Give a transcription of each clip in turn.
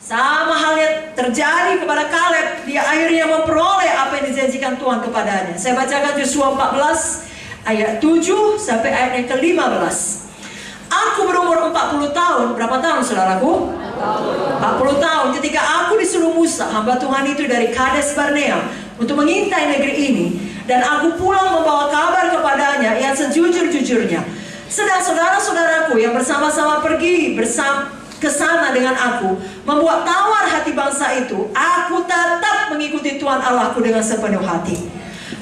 Sama halnya terjadi kepada Kaleb. Dia akhirnya memperoleh apa yang dijanjikan Tuhan kepadanya. Saya bacakan Yosua 14 ayat 7 sampai ayat yang ke-15. Aku berumur 40 tahun. Berapa tahun saudaraku? 40 tahun ketika aku disuruh Musa, hamba Tuhan itu, dari Kades Barnea untuk mengintai negeri ini. Dan aku pulang membawa kabar kepadanya yang sejujur-jujurnya. Sedang saudara-saudaraku yang bersama-sama pergi ke sana dengan aku, membuat tawar hati bangsa itu, aku tetap mengikuti Tuhan Allahku dengan sepenuh hati.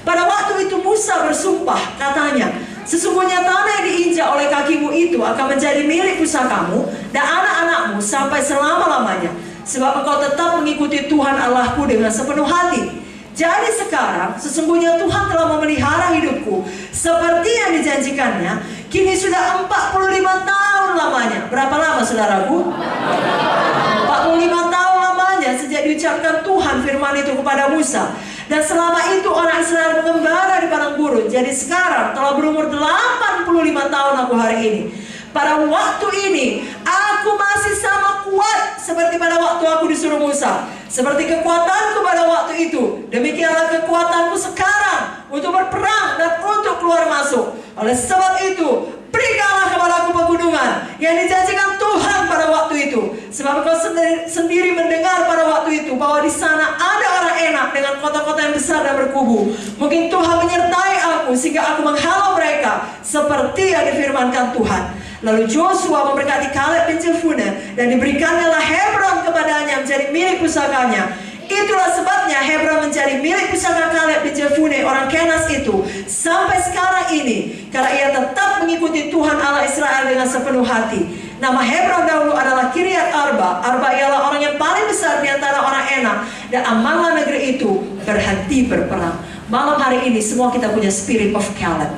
Pada waktu itu Musa bersumpah, katanya, sesungguhnya tanah yang diinjak oleh kakimu itu akan menjadi milik pusakamu dan anak-anakmu sampai selama-lamanya, sebab engkau tetap mengikuti Tuhan Allahku dengan sepenuh hati. Jadi sekarang sesungguhnya Tuhan telah memelihara hidupku seperti yang dijanjikannya. Kini sudah 45 tahun lamanya. Berapa lama saudaraku? 45 tahun lamanya sejak diucapkan Tuhan firman itu kepada Musa. Dan selama itu orang Israel mengembara di padang gurun. Jadi sekarang telah berumur 85 tahun aku hari ini. Pada waktu ini aku masih sama kuat seperti pada waktu aku disuruh Musa. Seperti kekuatanku pada waktu itu, demikianlah kekuatanku sekarang untuk berperang dan untuk keluar masuk. Oleh sebab itu, berikanlah kepadaku pegunungan yang dijanjikan Tuhan pada waktu itu. Sebab kau sendiri mendengar pada waktu itu bahwa di sana ada orang enak dengan kota-kota yang besar dan berkubu. Mungkin Tuhan menyertai aku sehingga aku menghalau mereka seperti yang difirmankan Tuhan. Lalu Joshua memberkati Kaleb bin Jefune dan diberikannya Hebron kepadanya menjadi milik pusakanya. Itulah sebabnya Hebron menjadi milik pusaka Kaleb bin Jefune orang Kenas itu sampai sekarang ini, karena ia tetap mengikuti Tuhan Allah Israel dengan sepenuh hati. Nama Hebron dahulu adalah Kiryat Arba. Arba ialah orang yang paling besar di antara orang enak, dan amanah negeri itu berhenti berperang. Malam hari ini semua kita punya spirit of Caleb.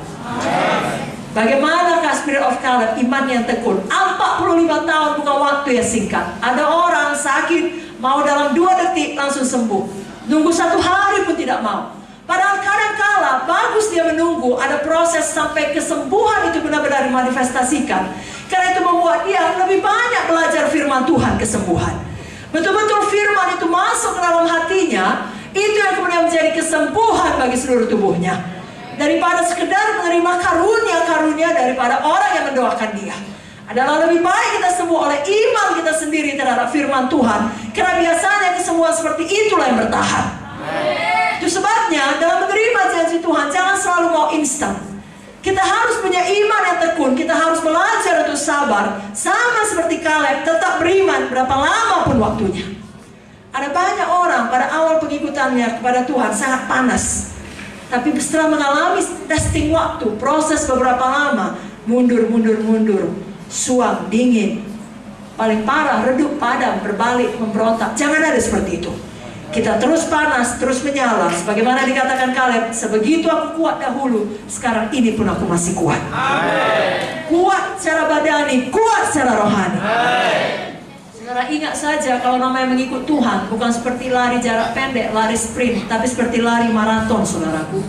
Bagaimanakah spirit of Caleb? Iman yang tekun. 45 tahun bukan waktu yang singkat. Ada orang sakit, mau dalam 2 detik langsung sembuh. Nunggu 1 hari pun tidak mau. Padahal kadang-kala bagus dia menunggu, ada proses sampai kesembuhan itu benar-benar dimanifestasikan. Karena itu membuat dia lebih banyak belajar firman Tuhan kesembuhan. Betul-betul firman itu masuk ke dalam hatinya, itu yang kemudian menjadi kesembuhan bagi seluruh tubuhnya. Daripada sekedar menerima karunia-karunia daripada orang yang mendoakan dia. Adalah lebih baik kita sembuh oleh iman kita sendiri terhadap firman Tuhan. Karena biasanya kesembuhan seperti itulah yang bertahan. Itu sebabnya dalam menerima janji Tuhan, jangan selalu mau instan. Kita harus punya iman yang tekun. Kita harus belajar untuk sabar. Sama seperti Kaleb, tetap beriman berapa lama pun waktunya. Ada banyak orang pada awal pengikutannya kepada Tuhan sangat panas. Tapi setelah mengalami testing waktu, proses beberapa lama, mundur, suam, dingin, paling parah, redup, padam, berbalik, memberontak. Jangan ada seperti itu. Kita terus panas, terus menyala. Sebagaimana dikatakan Kaleb, sebegitu aku kuat dahulu, sekarang ini pun aku masih kuat. Amen. Kuat secara badani, kuat secara rohani. Amen. Saudara ingat saja, kalau namanya mengikut Tuhan bukan seperti lari jarak pendek, lari sprint, tapi seperti lari maraton, saudaraku.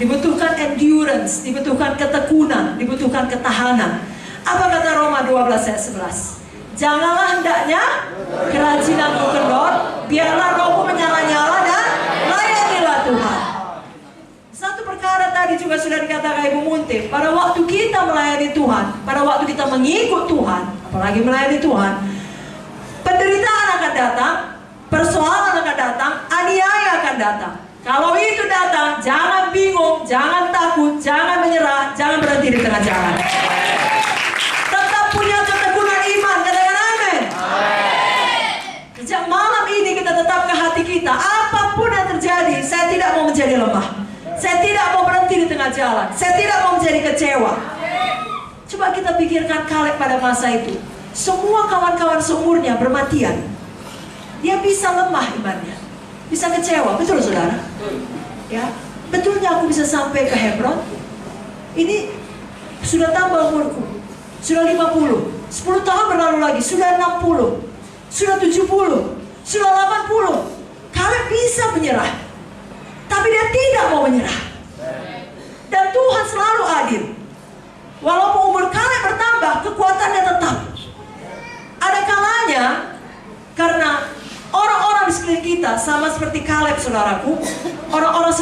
Dibutuhkan endurance, dibutuhkan ketekunan, dibutuhkan ketahanan. Apa kata Roma 12 ayat 11? Janganlah hendaknya kerajinan kendor, biarlah rohmu menyala-nyala dan layanilah Tuhan. Satu perkara tadi juga sudah dikatakan Ibu Munte, pada waktu kita melayani Tuhan, pada waktu kita mengikut Tuhan, apalagi melayani Tuhan, penderitaan akan datang, persoalan akan datang, aniaya akan datang. Kalau itu datang, jangan bingung, jangan takut, jangan menyerah, jangan berhenti di tengah jalan. Tetap punya ketekunan iman, katakan amin. Sejak malam ini kita tetapkan hati kita, apapun yang terjadi, saya tidak mau menjadi lemah. Saya tidak mau berhenti di tengah jalan. Saya tidak mau menjadi kecewa. Coba kita pikirkan Kaleb pada masa itu. Semua kawan-kawan seumurnya bermatian. Dia bisa lemah imannya, bisa kecewa, betul saudara? Ya, betulnya aku bisa sampai ke Hebron. Ini sudah tambah umurku, sudah 50, 10 tahun berlalu lagi, sudah 60, sudah 70, sudah 80. Kaleb bisa menyerah, tapi dia tidak mau menyerah. Dan Tuhan selalu adil. Walaupun umur Kaleb bertambah, kekuatannya tetap. Ada kalanya karena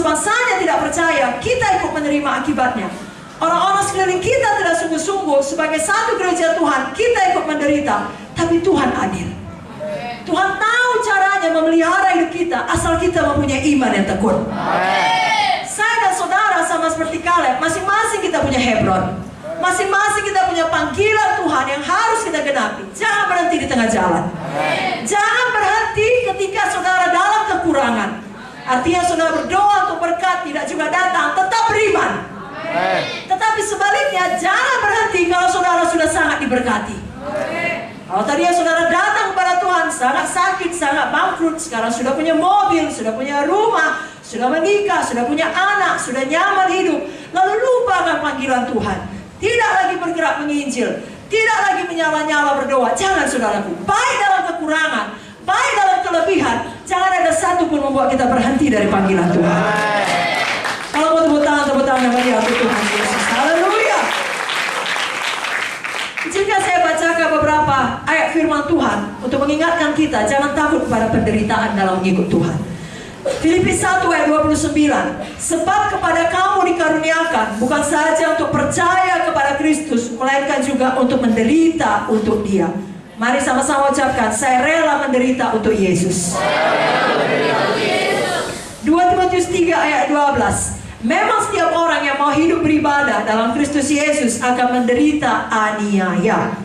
sebangsanya tidak percaya, kita ikut menerima akibatnya. Orang-orang sekeliling kita tidak sungguh-sungguh. Sebagai satu gereja Tuhan, kita ikut menderita. Tapi Tuhan adil. Tuhan tahu caranya memelihara hidup kita, asal kita mempunyai iman yang tekun. Saya dan saudara sama seperti Kaleb, masing-masing kita punya Hebron. Masing-masing kita punya panggilan Tuhan yang harus kita genapi. Jangan berhenti di tengah jalan. Jangan berhenti ketika saudara dalam kekurangan. Artinya saudara berdoa untuk berkat tidak juga datang, tetap beriman. Tetapi sebaliknya, jangan berhenti kalau saudara sudah sangat diberkati. Kalau tadinya saudara datang kepada Tuhan sangat sakit, sangat bangkrut, sekarang sudah punya mobil, sudah punya rumah, sudah menikah, sudah punya anak, sudah nyaman hidup, lalu lupakan panggilan Tuhan, tidak lagi bergerak menginjil, tidak lagi menyala-nyala berdoa. Jangan saudaraku, baik dalam kekurangan, baik dalam kelebihan, jangan ada satu pun membuat kita berhenti dari panggilan Tuhan. Kalau mau tepuk tangan bagi aku Tuhan Yesus. Haleluya. Jika saya bacakan beberapa ayat firman Tuhan untuk mengingatkan kita, jangan takut kepada penderitaan dalam mengikut Tuhan. Filipi 1 ayat 29. Sebab kepada kamu dikaruniakan bukan saja untuk percaya kepada Kristus, melainkan juga untuk menderita untuk Dia. Mari sama-sama ucapkan, saya rela menderita untuk Yesus. 2 Timotius 3 ayat 12. Memang setiap orang yang mau hidup beribadah dalam Kristus Yesus akan menderita aniaya.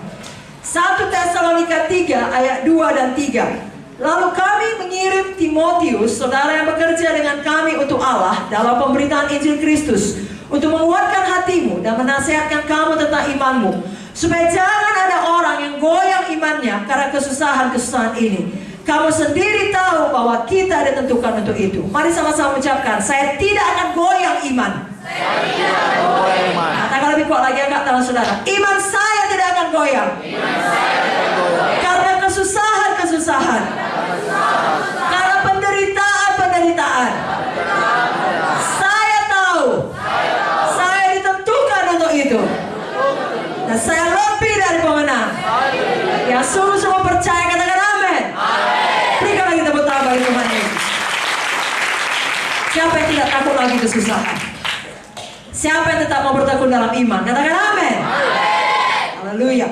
1 Tesalonika 3 ayat 2 dan 3. Lalu kami mengirim Timotius, saudara yang bekerja dengan kami untuk Allah dalam pemberitaan Injil Kristus, untuk menguatkan hatimu dan menasihatkan kamu tentang imanmu, supaya jangan ada orang yang goyang imannya karena kesusahan-kesusahan ini. Kamu sendiri tahu bahwa kita ditentukan untuk itu. Mari sama-sama ucapkan, saya tidak akan goyang iman. Saya tidak akan goyang iman. Katakan lebih kuat lagi angkat tangan saudara. Iman saya tidak akan goyang. Iman saya tidak akan goyang. Karena kesusahan-kesusahan. Karena penderitaan-penderitaan. Saya tahu. Saya ditentukan untuk itu. Dan saya lebih dari pemenang. Yang sungguh-sungguh percaya katakan amin. Berikan lagi tepuk tangan bagi Tuhan Yesus. Siapa yang tidak takut lagi kesusahan? Siapa yang tetap mau bertekun dalam iman? Katakan amin. Haleluya.